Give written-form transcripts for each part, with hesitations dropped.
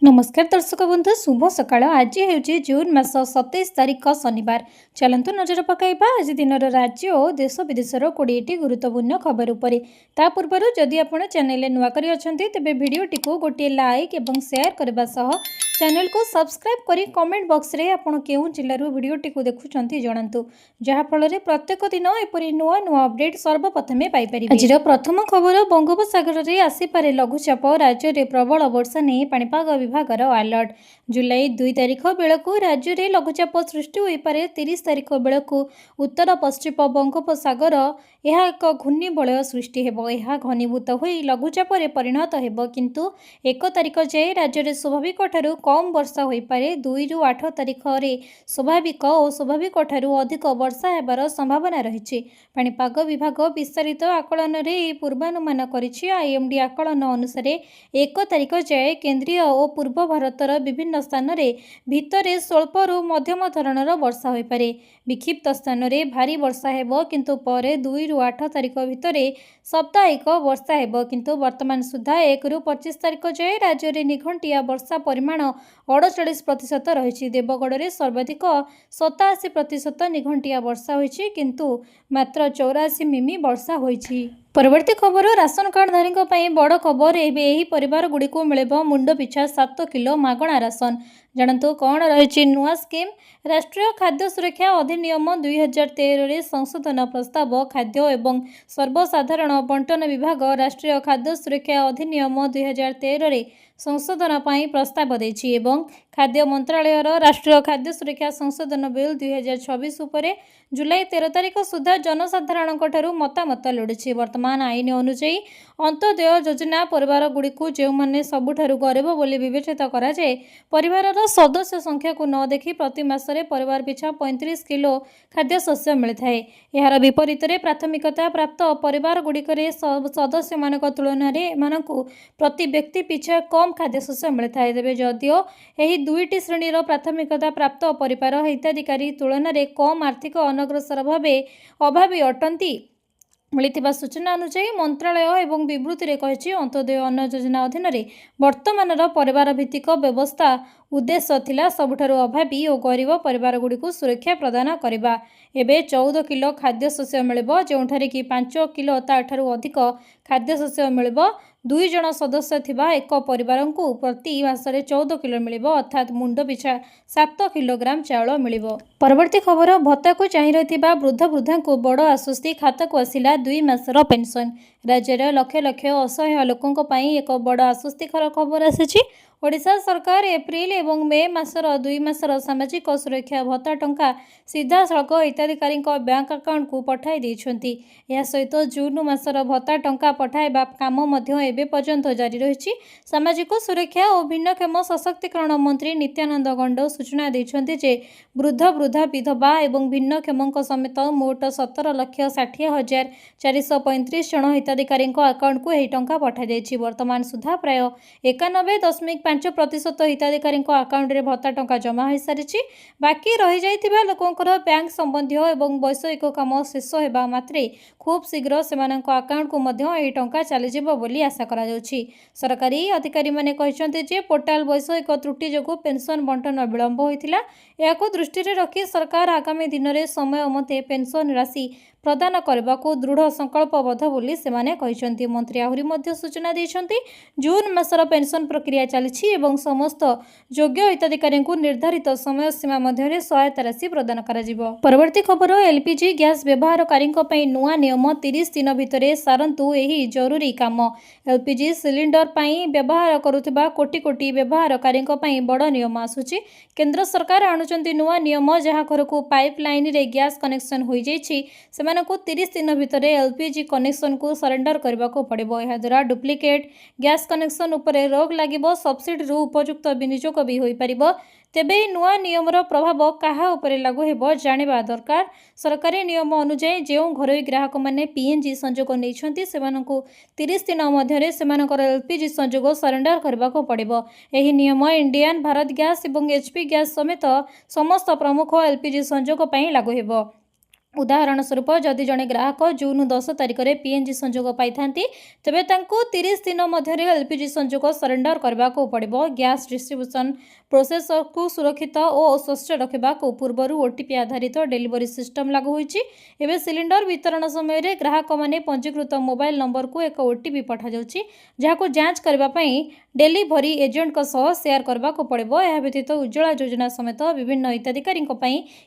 नमस्कार दर्शक बंधु शुभ सकाळ। आज हूँ जून मास 27 तारिख शनिवार। चलतु नजर पकाइबा आज दिन राज्य और देश विदेशर 20टी गुरुत्वपूर्ण खबर उपरे। ता पूर्व जदि आपण चैनल नुआ करी अछंती तेबे वीडियोटी को गोटे लाइक एवं शेयर करबा सह चैनल को सब्सक्राइब करी कमेंट बॉक्स रे आपण केउ जिल्लारू वीडियोटी को देखुछंती जणांतु, जहा फल रे प्रत्येक दिन एपरी नुआ नुआ अपडेट सर्वप्रथमे पाई परिबे। आज प्रथम खबर बंगोपसागर रे आसी पारे लघुचाप राज्य रे प्रबल वर्षा नै पाणीपाग विभागर अलर्ट। जुलाई 2 तारिख बेलू राज्य में लघुचाप सृष्टि हो पारे। 30 तारिख बेलू उत्तर पश्चिम बंगोपसागर यह एक घूर्णिबलय सृष्टि होब। यह घनीभूत हो लघुचाप परिणत हो, किंतु 1 तारिख जाए राज्य में स्वाभाविक ठारू कम वर्षा हो पारे। 2 ରୁ 8 तारिख में स्वाभाविक और स्वाभाविक ठारू अधिक वर्षा होबार संभावना रही। पाणीपाग विभाग विस्तारित आकलन में पूर्वानुमान करिछि। आईएमडी आकलन अनुसार 1 तारिख जाए केंद्रीय और पूर्व भारतर विभिन्न स्थान रे भितरे स्वल्परू मध्यम धरणर वर्षा हो पारे। विक्षिप्त स्थान रे भारी वर्षा हेबो, किंतु परे 2 ରୁ 8 तारिख भितरे साप्ताहिक वर्षा हेबो। किंतु वर्तमान सुधा 1 ରୁ 25 तारिख जाए राज्य में निघंटिया वर्षा परिमाण 48% रही। देवगढ़ में सर्वाधिक 87% निघंटिया वर्षा होइछि, किंतु मात्र 84 मिमी वर्षा होइछि। परवर्ती खबर राशन कार्डधारी बड़ खबर। एही परिवार गुड़ी को मिले मुंड पिछा 7 किलो मागणा राशन। जानतु कौन रही नुआ स्कीम। राष्ट्रीय खाद्य सुरक्षा अधिनियम 2013 रे संशोधन प्रस्ताव खाद्य एवं सर्वसाधारण बंटन विभाग राष्ट्रीय खाद्य सुरक्षा अधिनियम 2013 रे संशोधन पाई प्रस्ताव देछि एवं खाद्य मंत्रालय राष्ट्रीय खाद्य सुरक्षा संशोधन बिल 2026 उपरे जुलाई 13 तारिख सुधा जनसाधारण मतामत लोड़ी। वर्तमान आईन अनुଯାयी अंत्योदय योजना परिवार गुड़ी को जो मैंने सबुठारु गरीब बोली विवेचित कराए, परिवार सदस्य संख्या को न देखि प्रति मासरे परिवार पिछा 35 किलो खाद्य शस्य मिलता है। यार विपरीत प्राथमिकता प्राप्त परिवार गुड़िक सदस्य मान तुलन में प्रति व्यक्ति पिछा कम खाद्य शस्य मिलता है। तेज जदिओ यही 2टी श्रेणीर प्राथमिकता प्राप्त परिवार हिताधिकारी तुलन में कम आर्थिक अनग्रसर भावे अभावी अटंती। मिलिथिबा सूचना अनुसार मंत्रालय एवं विवृत्ति रे कहिछि अंत्योदय अन्न योजना अधीन वर्तमानर परिवार भित्तिक व्यवस्था उद्देश्य थिला सबुठारु अभावी और गरीब परिवार गुड़ी को सुरक्षा प्रदान करबा। एबे 14 किलो खाद्य शस्य मिलिबो, जोंठारे कि 5 किलो ताठारु अधिक खाद्य शस्य मिलिबो। 2 जन सदस्य थिबा एक परिवार को प्रति मासरे 14 किलो मिलिबो, अर्थात मुंड पिछा 7 किलोग्राम चाउल मिलिबो। परवर्ती खबर भत्ता को चाहि रहिथिबा वृद्ध वृद्धा को बड़ आश्वस्ति। खाता को आसिला 2 मासर पेंशन। राज्य में लक्ष लक्ष असहाय लोकों पई एक बड़ आश्वस्तिकर खबर आसिछि। ओडिशा सरकार एप्रिल एवं मे मासर 2 मासर सामाजिक सुरक्षा भत्ता टंका सीधा सड़क हिताधिकारी बैंक अकाउंट को पठाई देइछंती। या सहित जून मासर भत्ता टंका पठाइबा काम मध्य एबे पर्यंत जारी रही। सामाजिक सुरक्षा और भिन्नक्षम सशक्तिकरण मंत्री नित्यानंद गंड सूचना देइछंती जे वृद्ध वृद्धा विधवा एवं भिन्नक्षमों समेत मोट 17,60,435 जन हिताधिकारी अकाउंट को यह टंका पठाई जाइछि। वर्तमान सुधा प्राय 91.5% हिताधिकारी अकाउंट रे भत्ता टंका जमा हो सारी। बाकी रही जाइथिबा लोकंकर बैंक संबंधी एवं वैषयिक काम शेष होगा मात्रे खूब शीघ्र सेमानंक अकाउंट को मध्य यह टंका चलीजिबो बोली आशा करा जाउछि। सरकारी अधिकारी माने कहिसंते जे पोर्टाल वैषयिक त्रुटि जोगु पेंशन बंटन विलंब होइतिला। याको दृष्टि रे रखी सरकार आगामी दिन में समय मते पेंशन राशि प्रदान करने को दृढ़ संकल्पबद्ध बोली सेमाने कहिसंती। मंत्री आहुरी मध्य सूचना देइछंती जून मासर पेंशन प्रक्रिया चलिछि एवं समस्त योग्य हिताधिकारी को निर्धारित समय सीमा मध्य सहायता राशि प्रदान कराजिबो। परवर्ती खबर एलपीजी गैस व्यवहारकारी नुआ नियम 30 दिन भितर सारंतु एही जरूरी काम। एलपीजी सिलिंडर पाई व्यवहार करुथिबा कोटी कोटी व्यवहारकारी बड़ नियम आसुछि। केंद्र सरकार आणुचंती नुआ नियम, जहाँ घर को पाइपलाइन रे गैस कनेक्शन हो जाइछि सेमानकु 30 दिन भितर एलपीजी कनेक्शन को सरेंडर करने को पड़िबो। यह द्वारा डुप्लिकेट गैस कनेक्शन उपरे रोक लागिबो, सब्सिडी उपयुक्त विनियोग भी होई परिबो। तेबे नुआ नियमर प्रभाव कहा उपरे लागू हेबो जानिबा दरकार। सरकारी नियम अनुसार जो घरोई ग्राहक माने पीएनजी संजोग नैछंती सेमानकु 30 दिन मध्यरे सेमानकर एलपीजी संजोग सरेंडर करने को पड़िबो। एही नियम इंडियन, भारत गैस एवं एचपी गैस समेत समस्त प्रमुख एलपीजी संजोग पई लागू हेबो। उदाहरण स्वरूप जदि जड़े ग्राहक जून 10 तारिख में पीएनजी संजोग पाई तेबे 30 दिन मध्य एलपीजी संजोग सरेंडर करने को पड़ो। गैस डिस्ट्रीब्यूशन प्रोसेस को सुरक्षित और स्वच्छ रखा पूर्वर ओटीपी आधारित डेलीवरी सिस्टम लागू होइछि। सिलिंडर वितरण समय ग्राहक माने पंजीकृत मोबाइल नंबर को एक ओटीपी पठा जाउछि जहां जांच करने डेलीवरी एजेंट शेयर करने को पड़ो। यह व्यतीत उज्ज्वला योजना समेत विभिन्न हिताधिकारी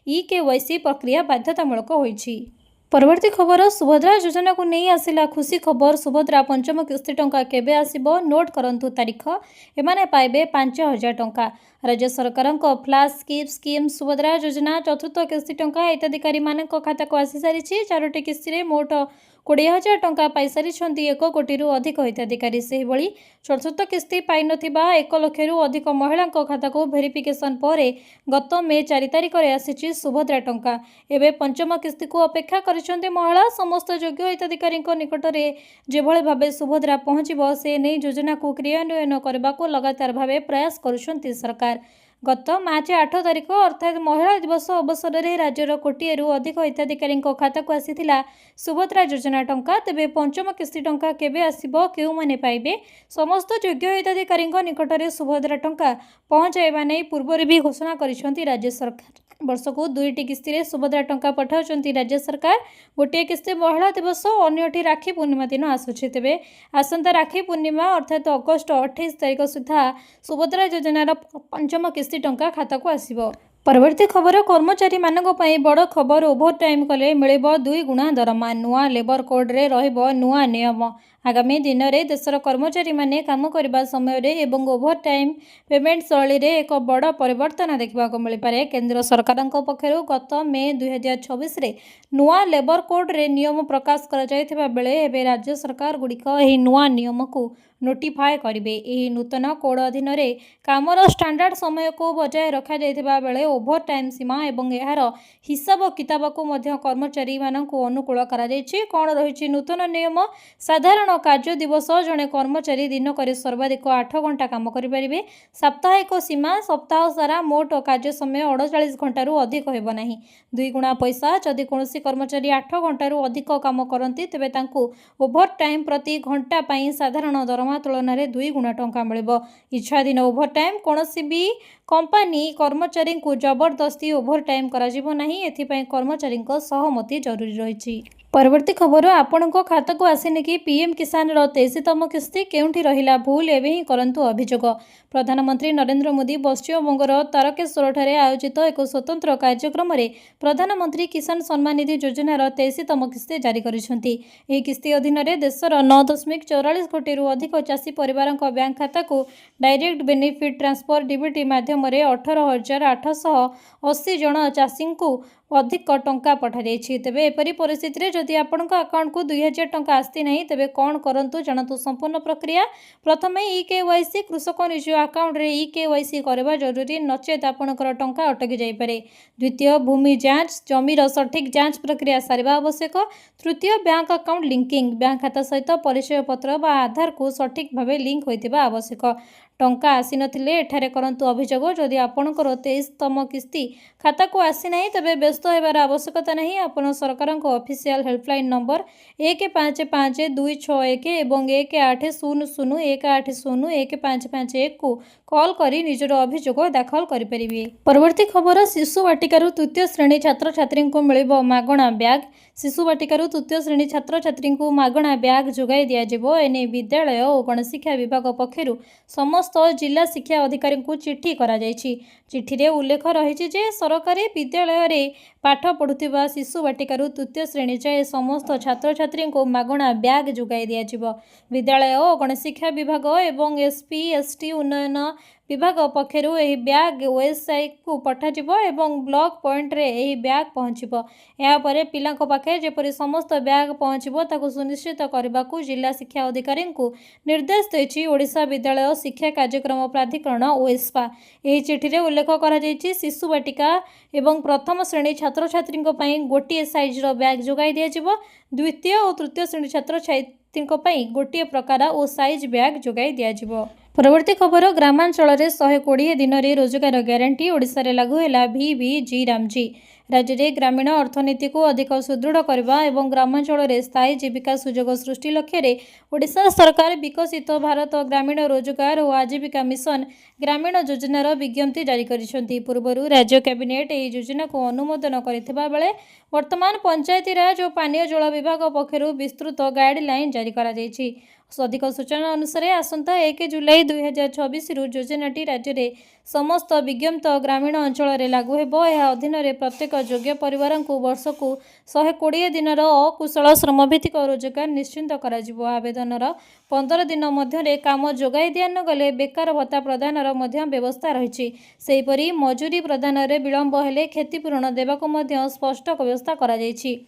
ई-केवाईसी प्रक्रिया बाध्यतामूलक होइछि। परवर्ती खबर सुभद्रा योजना को नहीं आसिला खुशी खबर। सुभद्रा पंचम किस्ती टंका केबे आसिबो नोट करंतु तारीख। एमाने पाइबे 5000 टंका। राज्य सरकार फ्लैश स्कीम सुभद्रा योजना चतुर्थ किस्ती टंका हिताधिकारी मानक खाता को आसी सारी। 4टी किस्ती मोट 20,000 टंका पाई सारी 1 कोटी अधिक हिताधिकारी। से भली चतुर्थ किस्ती पाई नथिबा 1 लाख अधिक महिला खाता को वेरिफिकेशन पर गत मे 4 तारिख में आसी सुभद्रा टंका। एवं पंचम किस्ती को अपेक्षा करिसेंती महिला। समस्त योग्य हिताधिकारी निकट में जेभली भाव सुभद्रा पहुंचब से नहीं योजना को क्रियान्वयन करने को लगातार भाव प्रयास करुछंती सरकार। गत मार्च 8 तारिख अर्थात महिला दिवस अवसर में राज्यर कोटिएरु अधिक हिताधिकारी खाता को आसीथिला सुभद्रा योजना टंका। तेबे पंचम किस्ती टंका केबे आसिबो केउ माने पाइबे समस्त योग्य हिताधिकारी निकट में सुभद्रा टंका पहुंचाइबा नै पूर्व भी घोषणा करिसेंती राज्य सरकार। वर्ष को 2टी किस्ती रे सुभद्रा टंका पठाउछंती राज्य सरकार। गोटे किस्ती महिला दिवस अन्यटी राखी पूर्णिमा दिन आसुछि। तेबे आसंता राखी पूर्णिमा अर्थात अगस्ट 28 तारिख सुधा सुभद्रा योजनार पंचम किस्ती टंका खाता को आसिबो। परवर्ती खबर कर्मचारी मानक पई बड़ खबर। ओभर टाइम कले मिलिबो 2 गुणा दरमा। नुआ लेबर कोड रे रहिबो नुआ नियम। आगामी दिन में देशर कर्मचारी माने काम करने समय एवं ओभर टाइम पेमेंट शैली रे एक बड़ परिवर्तन देखा मिल पारे। केंद्र सरकार पक्षर गत मे 2026 रे नुआ लेबर कोड रे नियम प्रकाश कर जायथिबा बेले एबे राज्य सरकार गुड़िक एही नुआ नियम को नोटिफाए करिवे। एही नूतन कोड अधीन रे कामर स्टैंडर्ड समय को बजाय रखा जायथिबा बेले ओभर टाइम सीमा एवं यार हिसाब किताब को मध्य कर्मचारी मानक अनुकूल करा जायछि। कोन रहिछि नूतन नियम। साधारण कार्य दिवस जड़े कर्मचारी दिनक सर्वाधिक 8 घंटा काम करें। साप्ताहिक सीमा सप्ताह सारा मोट कार्य समय 48 घंटारू अधिक होब नहीं। 2 गुणा पैसा। जदि कौनसी कर्मचारी 8 घंटारू अधिक काम करती तेबे तांकू ओभर टाइम प्रति घंटा पाई साधारण दरमा तुलन में 2 गुणा टंका मिलिबो। इच्छाधीन ओभर टाइम कौनसी भी कंपनी कर्मचारी को जबरदस्ती ओभर टाइम कराजिबो नहीं। एथिपाई कर्मचारी सहमति जरूरी रही। परवर्ती खबर आपण खाता को आसीनी कि पीएम किसान 23तम किस्ती केउंठी रहिला भूल एवं ही करंतु अभियोग। प्रधानमंत्री नरेंद्र मोदी पश्चिम बंगर तारकेश्वर ठारे आयोजित एक स्वतंत्र कार्यक्रम में प्रधानमंत्री किसान सम्मान निधि योजनार 23तम किस्ती जारी करिसेंती। एही किस्ती अधीन रे देशर 9.44 कोटी अधिक चाषी परिवार बैंक खाता को डायरेक्ट बेनिफिट ट्रांसफर डीबीटी माध्यम 18,880 जन चाषी को अधिक टंका पठा जाइछि। तेबे एपरी परिस्थिति रे जदि आपनक अकाउंट को 2000 टंका आस्ति नहीं तेबे कौन करंतु जानतु संपूर्ण प्रक्रिया। प्रथमे ई-केवाईसी कृषक निज अकाउंट रे ई-केवाईसी करबा जरूरी नचेत आपनकर टंका अटकी जाई पारे। द्वितीय भूमि जांच जमीर सठिक जांच प्रक्रिया सारिबा आवश्यक। तृतीय बैंक अकाउंट लिंकिंग बैंक खाता सहित परिचय पत्र बा आधार को सठिक भावे लिंक होइतिबा आवश्यक। टंका आसी नथिले एठारे करंतु अभियोग। जदि आपनकर 23तम किस्ती खाता को आसी नहीं तेबे व्यस्त हेबार आवश्यकता नहीं। आपण सरकार ऑफिशियल हेल्पलाइन नंबर 155261 एवं 18001801 को कॉल करी निजर अभियोग दाखल करि परिबे। परवर्ती खबर शिशु वाटिकारु तृतीय श्रेणी छात्र छात्री को मिलिबो मागणा बैग। शिशु वाटिकारु तृतीय श्रेणी छात्र छात्री को मागणा बैग जोगाई दिया जिवो। एने विद्यालय और गणशिक्षा विभाग पक्षरु समस्त जिला शिक्षा अधिकारी को चिट्ठी करा जायछि। चिट्ठी रे उल्लेख रही जे सरकारी विद्यालय रे पाठ पढ़ुथिबा शिशु वाटिकारु तृतीय श्रेणी जाए समस्त छात्र छात्री को मागणा बैग जोगाई दिया जिवो। विद्यालय और गणशिक्षा विभाग एवं एसपी एसटी उन्नयन विभाग पक्षरु एही बैग वेबसाइट को पठाजिबो एवं ब्लॉक पॉइंट रे एही बैग पहुँचबो। या परे पिलांको पाखे जेपरि समस्त बैग पहुँचबो ताकू सुनिश्चित करबाकू जिला शिक्षा अधिकारी को निर्देश देछि ओडिशा विद्यालय शिक्षा कार्यक्रम प्राधिकरण ओएसपा। एही चिठी रे उल्लेख करा जायछि शिशु वाटिका एवं प्रथम श्रेणी छात्र छात्री पई गोटिए साइज रो बैग जोगाई दिया जिवो। द्वितीय और तृतीय श्रेणी छात्र छात्री पई गोटिए प्रकार और साइज बैग जोगाई दिया जिवो। परवर्ती खबर ग्रामांचल 120 दिन में रोजगार ग्यारंटी ओडिशा रे लागू है VVG रामजी। राज्य में ग्रामीण अर्थनीति को अधिक सुदृढ़ करने और ग्रामांचल में स्थायी जीविका सुजोग सृष्टि लक्ष्य ओडिशा सरकार विकसित भारत ग्रामीण रोजगार और आजीविका मिशन ग्रामीण योजनार विज्ञप्ति जारी करिसेंति। पूर्व राज्य कैबिनेट यह योजना को अनुमोदन करथिबा बेले वर्तमान पंचायती राज और पानीय जल विभाग पक्षरु विस्तृत गाइडलाइन जारी करा जायछि। अधिक सूचना अनुसार आसंता 1 जुलाई 2026 योजनाटी राज्य में समस्त विज्ञप्त ग्रामीण अंचल में लागू हेबो। यह अधीन प्रत्येक योग्य परिवार को वर्ष को 120 दिन अकुशल श्रमभित्तिक रोजगार निश्चिंत करा जिवो। आवेदनर 15 दिन मध्य काम जोगाई दिया न गले बेकार भत्ता प्रदानर मध्य व्यवस्था रही। सेहीपरि मजूरी प्रदान में विलंब हेले क्षतिपूरण देवाक मध्य स्पष्ट व्यवस्था करा जायछि।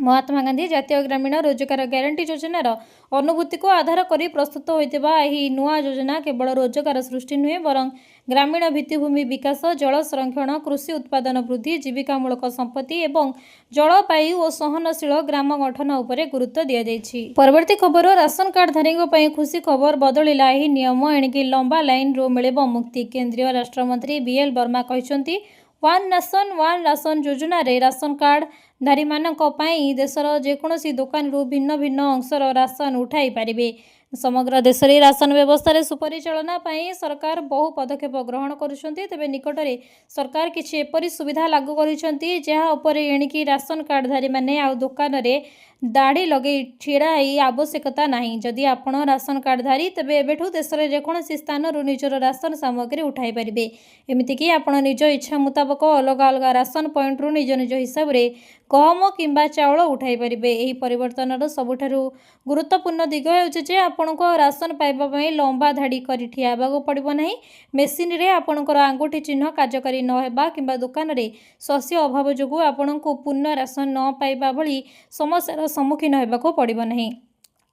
महात्मा गांधी जातीय ग्रामीण रोजगार ग्यारंटी योजनार अनुभूति को आधार कर प्रस्तुत होता यह नुआ योजना केवल रोजगार सृष्टि नुहे बरं ग्रामीण भित्तिभूमि विकास, जल संरक्षण, कृषि उत्पादन वृद्धि, जीविकामूलक संपत्ति और जलवायु और सहनशील ग्राम गठन उपरे गुरुत्व दिया जायछि। परवर्ती खबर राशन कार्डधारी खुशी खबर बदलिला यह नियम एणिकी लंबा लाइन रो मिलिब मुक्ति। केंद्रीय राष्ट्रमंत्री BL वर्मा कहते वन नेशन वन राशन योजना रे राशन कार्ड धारी मानक पई देशर जेकोसी दुकान रु भिन्न भिन्न अंशर राशन उठाई पारिबे। समग्र देश में राशन व्यवस्था सुपरिचालना पई सरकार बहु पदक्षेप ग्रहण करुछंती। तेबे निकटरे सरकार किछि एपरि सुविधा लागू करिसंती जहा उपरे एणिकी राशन कार्डधारी माने आ दुकान रे दाढ़ी लगे छिड़ा आवश्यकता नहीं। जदि आपण राशन कार्डधारी तेबे एबेठू देश में जेकोसी स्थान निजर राशन सामग्री उठाई पारिबे। एमितिकी आपण निज इच्छा मुताबक अलग अलग राशन पॉइंट रु निज निज हिसाब रे गहम किंबा चाउल उठाई पारिबे। एही परिवर्तनर सबुठारु गुरुत्वपूर्ण दिग हेउछि जे आपनको राशन पाइबा पई लंबा धाड़ी करि ठिया हेबाको पड़िबो नाही। मेसिन रे आपणकर आंगुठी चिन्ह कार्यकारी न हेबा किंबा दुकान रे शस्य अभाव जोगु आपणको पूर्ण राशन न पाइबा भली समस्यार सम्मुखीन हेबाको पड़िबो नाही।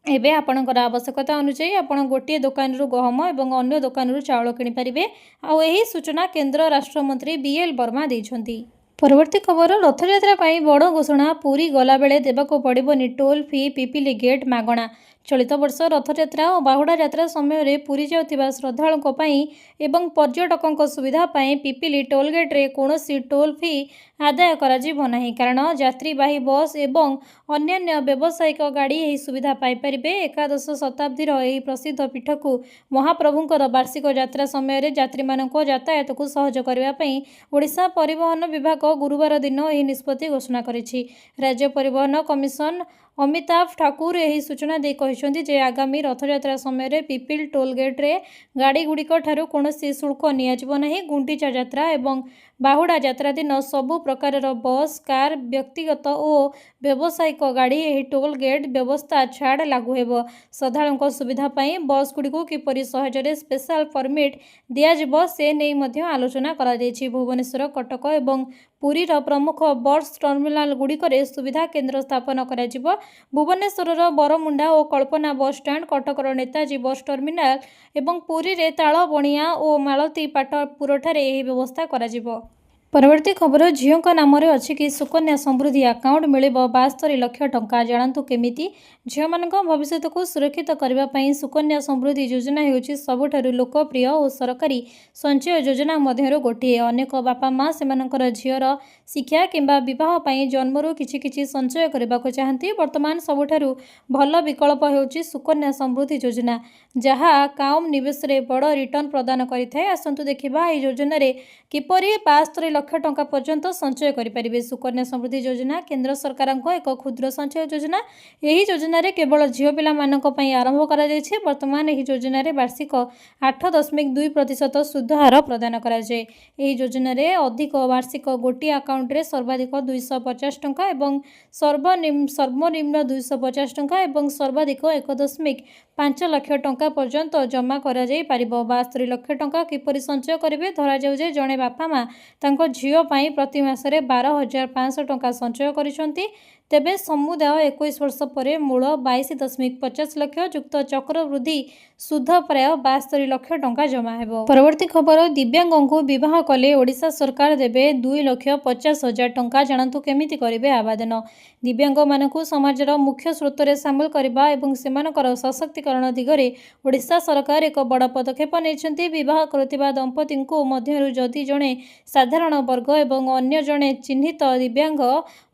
एबे आपणकर आवश्यकता अनुसार आपण गोटे दुकान रु गहम एवं अन्य दुकान रु चाउल किनि पारिबे। आ एही सूचना केंद्र राष्ट्रमंत्री BL वर्मा दैछंती। परवर्ती खबर रथयात्रा पाई बड़ घोषणा पुरी गला बेले देबाको पड़िबोनी टोल फी पिपिली गेट मागणा। चलित वर्ष रथयात्रा और बाहुड़ा यात्रा समय रे पुरी जाउथिबा श्रद्धालुओं पाई एवं पर्यटकों सुविधा पाई पिपिली टोल गेट रे कोनोसी टोल फी आदाय करा जिवो नाही। कारण यात्रीवाही बस एवं अन्यान्य व्यावसायिक गाड़ी यही सुविधा पाई परिबे। एकादश शताब्दीर यही प्रसिद्ध पीठ को महाप्रभुंकर वार्षिक यात्रा समय रे यात्री मानक यातायात को सहज करबा पई ओडिशा परिवहन विभाग गुरुवार दिन यही निष्पत्ति घोषणा करिछि। राज्य परिवहन कमिशन अमिताभ ठाकुर यही सूचना दे कहते जे आगामी रथयात्रा समय रे पिपिल टोल गेट रे गाड़ी गुड़िक ठारू कौनसी शुल्क नियाजिबो नाही। गुंडीचा यात्रा एवं बाहुड़ा यात्रा दिन सबु प्रकार बस, कार, व्यक्तिगत और व्यावसायिक गाड़ी यही टोल गेट व्यवस्था छाड़ लागू हेबो। श्रद्धालुओं सुविधा पाई बस गुड़िक किपरि सहजरे स्पेशल परमिट दियाजिबो से नै मध्य आलोचना करा जायछि। भुवनेश्वर, कटक एवं पुरीर प्रमुख बस टर्मिनाल गुड़िकरे सुविधा केन्द्र स्थापन करा जिवो। भुवनेश्वर बरमुंडा और कल्पना बस स्टैंड, कटकर नेताजी बस टर्मिनाल एवं पुरी रे तालबणिया और मालती पाटपुरठारे यही व्यवस्था करा जिवो। परवर्ती खबर झील नाम अच्छी कि सुकन्या समृद्धि अकाउंट मिल 72 लाख टंका। जानतु केमिति झील मान भविष्य को सुरक्षित करने सुकन्या समृद्धि योजना होची सबुठारु लोकप्रिय और सरकारी संचय योजना मध्य गोटे। अनेक बापा माँ से झीर शिक्षा किंबा विवाह पाई जन्मरू किछि किछि संचय करने को चाहती। वर्तमान सबुठारु भल विकल्प होची सुकन्या समृद्धि योजना जहाँ कम निवेश रे बड़ रिटर्न प्रदान करिथाय। आसंतु देखिबा एही योजना रे किपरि 72 लाख टंका पर्यंत संचय करें। सुकन्या समृद्धि योजना केंद्र सरकार एक क्षुद्र संचय योजना। यही योजना रे केवल झील पिला मानक पई आरंभ करा जायछि। वर्तमान यही योजना रे वार्षिक 8.2% सुध हार प्रदान करा जाय। एही योजना रे अधिक वार्षिक गोटी अकाउंट रे सर्वाधिक 250 टंका एवं सर्वनिम्न 250 टंका एवं सर्वाधिक 1.5 लाख टंका पर्यंत जमा करा जाय पारिबो। 72 लाख टंका किपरि संचय करिवे धरा जाउ जे जणे बापा माँ तांको झील पाई प्रति मासरे 12,500 टंका संचय करिसंती। तेबे समुदाय 21 वर्ष पर मूल 22.50 लाख युक्त चक्रवृद्धि सुध प्राय 72 लाख टंका जमा हेबो। परवर्ती खबर दिव्यांग को विवाह कले ओडिशा सरकार देबे 2,50,000 टंका। जानतु केमिति करिवे आवेदन। दिव्यांग मानकु समाजर मुख्य स्रोत रे शामिल करबा एवं सेमानकर सशक्तिकरण दिगरे ओडिशा सरकार एक बड़ पदक्षेप नेछन्ति। विवाह करुथिबा दंपति को मध्यरु जदि जणे साधारण वर्ग एवं अन्य जणे चिन्हित दिव्यांग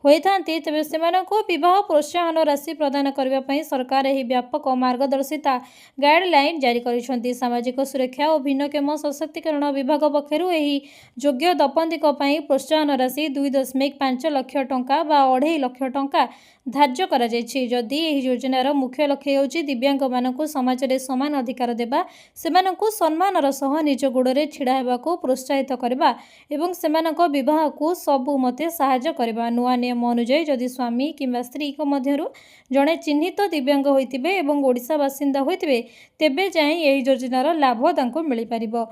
होइथांती तेबे सेमानकु विवाह प्रोत्साहन राशि प्रदान करबा पई सरकार एही व्यापक मार्गदर्शिता गाइडलाइन जारी करिसन्ति। सामाजिक सुरक्षा और भिन्नक्षम सशक्तिकरण विभाग पक्षरु एही योग्य दंपतिक पई प्रोत्साहन राशि 2.5 लाख टंका बा 2.5 लाख टंका धार्य करा जायछि। जदि एही योजनार मुख्य लक्ष्य हेउछि दिव्यांग मानकु समाज रे समान अधिकार देबा, सेमानकु सम्मानर सह निज गोड़रे छिड़ा हेबाकु प्रोत्साहित करबा एवं सेमानक विवाह को सबु मते सहायता करबा। नुआ नियम अनुसार जदि स्वामी किंबा स्त्री को मध्यरु जणे चिन्हित दिव्यांग होइतिबे एवं ओडिशा बासिंदा होइतिबे तेबे जाई एही योजनार लाभ तांको मिलि परिबो।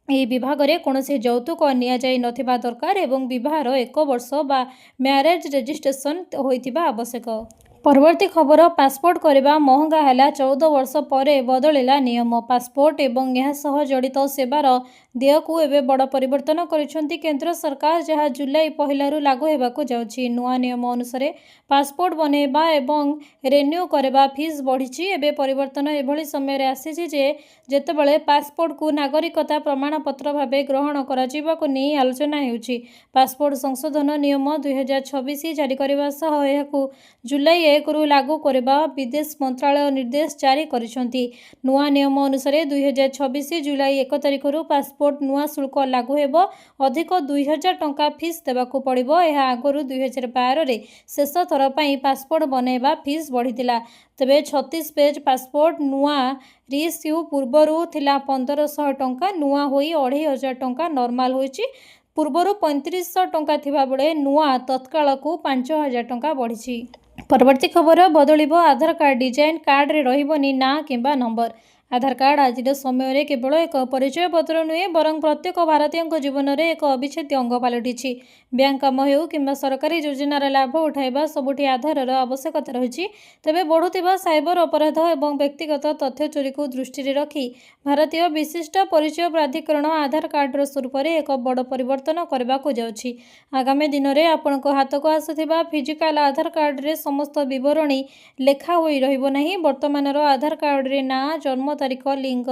ଏହି ବିଭାଗରେ କୌଣସି ଯୌତୁକ ନିଆଯାଇ ନଥିବା ଦରକାର ଏବଂ ବିବାହର 1 ବର୍ଷ ବା ମ୍ୟାରେଜ୍ ରେଜିଷ୍ଟ୍ରେସନ୍ ହୋଇଥିବା ଆବଶ୍ୟକ। परवर्ती खबर पासपोर्ट करवा महंगा है। 14 वर्ष पर बदलिला नियम। पासपोर्ट एवं यह सह जड़ित सेवार देय को एवं बड़ परिवर्तन करिसेंति केंद्र सरकार, जहाँ जुलाई 1 लागू होगाकू जाउछि। नुआ नियम अनुसार पासपोर्ट बनैबा एवं रेन्यू करवा फीस बढ़ी। एवं परिवर्तन एभली समय आसीछि जे जेतेबेले पासपोर्ट को नागरिकता प्रमाणपत्र भाव ग्रहण कराजिबाकू नै आलोचना हेउछि। पासपोर्ट संशोधन नियम 2026 जारी करबा सह एहाकू जुलाई 1 लागू करबा विदेश मंत्रालय निर्देश जारी करिसेंति। नुआ नियम अनुसार 2026 जुलाई 1 तारिख पासपोर्ट नुआ शुल्क लागू हेबो। अधिक 2000 टंका फीस देबाकू पड़िबो। एहा आगरु 2012 रे शेष थर पई पासपोर्ट बनैबा फीस बढ़ितिला। तेबे 36 पेज पासपोर्ट नुआ रिइश्यू पूर्वरु थिला 1500 टंका, नुआ होई 2500 टंका नॉर्मल होइछि। पूर्वरु 3500 टंका थिबा बेले नुआ तत्काल को 5000 टंका बढ़िछि। परवर्ती खबर बदलिबो आधार कार्ड डिजाइन। कार्ड रे रहिबोनी ना किंबा नंबर। आधार कार्ड आज समय केवल एक परिचय पत्र नुहे बरं प्रत्येक भारतीय जीवन में एक अविच्छेद्य अंग पलटि। बैंक काम हो कि सरकारी योजनार लाभ उठाइबा सबुठी आधार आवश्यकता रही। तेबे बढ़ुथिबा साइबर अपराध और व्यक्तिगत तथ्य चोरी को दृष्टि रखी भारतीय विशिष्ट परिचय प्राधिकरण आधार कार्डर स्वरूप में एक बड़ परिवर्तन करने को जाउछि। आगामी दिन में आपण हाथ को आसुथिबा फिजिकल आधार कार्ड रे समस्त विवरणी लेखा होई रहिबो नाही। वर्तमानर आधार कार्ड रे ना, जन्म तारीख, लिंग,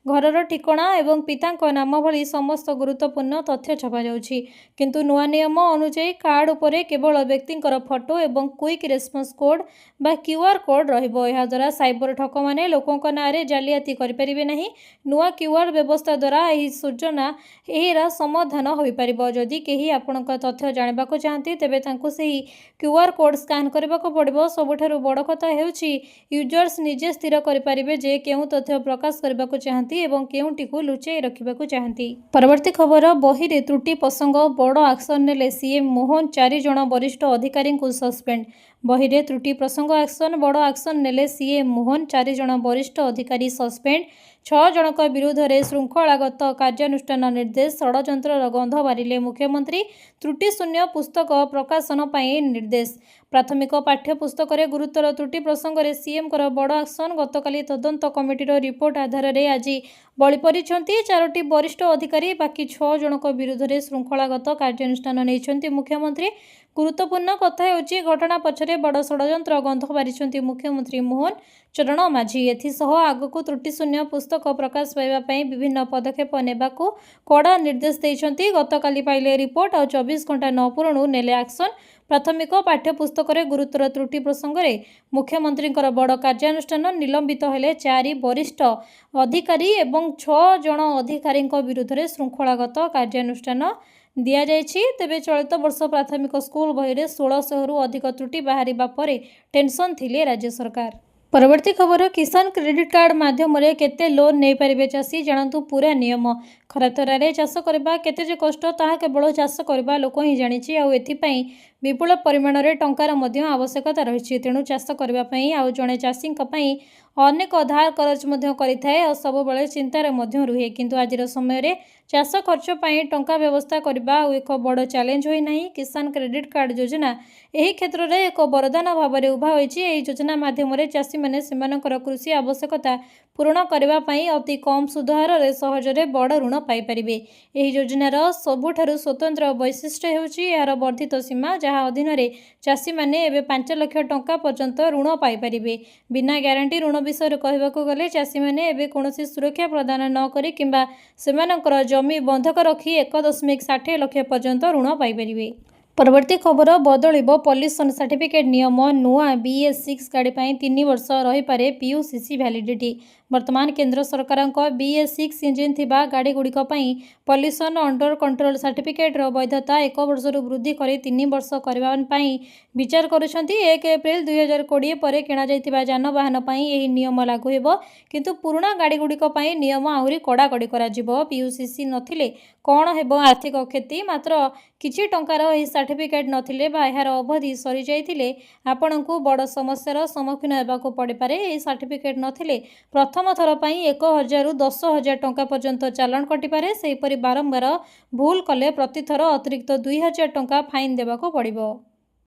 घरर ठिकाना एवं पिता नाम भली समस्त गुरुत्वपूर्ण तथ्य छपा जाउछि। किंतु नुआ नियम अनुसार कार्ड उपरे केवल व्यक्तिंकर फोटो एवं क्विक रेस्पॉन्स कोड बा क्यूआर कोड रहिबो। एहा द्वारा साइबर ठक माने लोकंक नारे जालियाती करि परिबे नाही। नुआ क्यूआर व्यवस्था द्वारा एही सूचना एहिरा समाधान होई परिबो। जदि केही आपनक तथ्य जानिबाको चाहंती तेबे तांको सेही क्यूआर कोड स्कैन करबाको पड़िबो। सबुठारु बड़ कथा हेउछि यूजर्स निजे स्थिर करि परिबे जे केउ तथ्य प्रकाश करबाको चाहंती एवं केउटिकु लुचेई रखिबाको चाहंती। परवर्ती खबर बही रे त्रुटि प्रसंग बड़ एक्शन नेले सीएम मोहन। 4 जण वरिष्ठ अधिकारी को सस्पेंड। बही रे त्रुटि प्रसंग एक्शन बड़ एक्शन नेले सीएम मोहन। 4 जण वरिष्ठ अधिकारी सस्पेंड। 6 जनक विरुद्ध रे श्रृंखलागत कार्यानुष्ठान निर्देश। षड़यंत्रर गंध बारिले मुख्यमंत्री। त्रुटि शून्य पुस्तक प्रकाशन पई निर्देश। प्राथमिक पाठ्य पुस्तक रे गुरुतर त्रुटि प्रसंग रे सीएम कर बड़ एक्शन। गतकाली तदंत कमिटीर रिपोर्ट आधार रे आज बळी परिछंती 4टी वरिष्ठ अधिकारी। बाकी 6 जनक विरुद्ध रे श्रृंखलागत कार्यानुष्ठान नेइछंती मुख्यमंत्री। गुरुत्वपूर्ण कथा हेउछि घटना पछरे बड़ षड़यंत्र गंध बारिछंती मुख्यमंत्री मोहन चरण माझी। एथिसह आगकू त्रुटि शून्य पुस्तक प्रकाश पाइबा पई विभिन्न पदक्षेप नेबाकू कड़ा निर्देश देइछंती। गतकाली पाइले रिपोर्ट और 24 घंटा न पूरणु नेले एक्शन। प्राथमिक पाठ्य पुस्तक रे गुरुतर त्रुटि प्रसंग रे मुख्यमंत्री बड़ कार्यानुष्ठान। निलंबित हेले 4 वरिष्ठ अधिकारी एवं 6 जण अधिकारी विरुद्ध रे श्रृंखलागत कार्यानुष्ठान दिया जायछि। तेबे चलित वर्ष प्राथमिक स्कूल बही रे 1600 रु अधिक त्रुटि बाहरिबा परे टेंशन थिले राज्य सरकार। परवर्ती खबर किसान क्रेडिट कार्ड माध्यम रे केते लोन नै परिबे चासी। जानतु पूरा नियम। खराब तरारे चाष करबा केते जे कष्ट ताहा केवल चाष करबा लोक ही जानिछि। आ एथि पई विपुल परिमाणरे टंकार मध्य आवश्यकता रही। तेणु चाष करने आउ जड़े चाषी अनेक धार करज करिथाए और सबुबले चिंतार मध्य रुहे। किंतु आजिर समय चाष खर्च पर टंका व्यवस्था करने एक बड़ चैलेंज होई नहीं। किसान क्रेडिट कार्ड योजना यह क्षेत्र में एक वरदान भाव में उभा होती। योजना माध्यम चाषी मैंने सेमानकर कृषि आवश्यकता पूरण करने अति कम सुध हार सहजरे बड़ ऋण पाइपर। यह योजनार सबुठारु स्वतंत्र वैशिष्ट्य होउछि यार वर्धित सीमा, जहाँ अधीन चाषी मैंने एवं 5 लाख टंका पर्यंत ऋण पाइपर। बिना ग्यारंटी ऋण विषय कहवाक गले चाषी मैंने एवं कौन सुरक्षा प्रदान नक किंबा सेमानकर जमी बंधक रखी 1.60 लाख पर्यंत ऋण पाइपर। परवर्ती खबर बदलिब पॉल्यूशन सर्टिफिकेट नियम। नुआ BS6 गाड़ी 3 वर्ष रही पारे PUCC वैलिडिटी। वर्तमान केंद्र सरकार BS6 इंजिन थिबा गाड़ी गुड़िक पॉल्यूशन अंडर कंट्रोल सर्टिफिकेट वैधता 1 वर्ष वृद्धि कर 3 वर्ष करने विचार करुछंती। 1 एप्रिल 2020 पर किणा जाइतिबा जानवाहन यह नियम लागू हेबो, किंतु पुराना गाड़ी गुड़िक नियम आहुरी कड़ाकड़ी कराजिबो। PUCC नथिले कौन हेबो आर्थिक क्षति? मात्र किछि टंकार यह सर्टिफिकेट नथिले यार अवधि सरी जाइतिले आपणको बड़ समस्यार सम्मुखीन हेबाकू पड़े पारे। यह सर्टिफिकेट नथिले प्रथम थर 1000 रु 10,000 टंका पर्यंत चालान कटिपारे। सेहीपरि बारंबार भूल कले प्रति थर अतिरिक्त 2000 टंका फाइन देबाकू पड़िबो।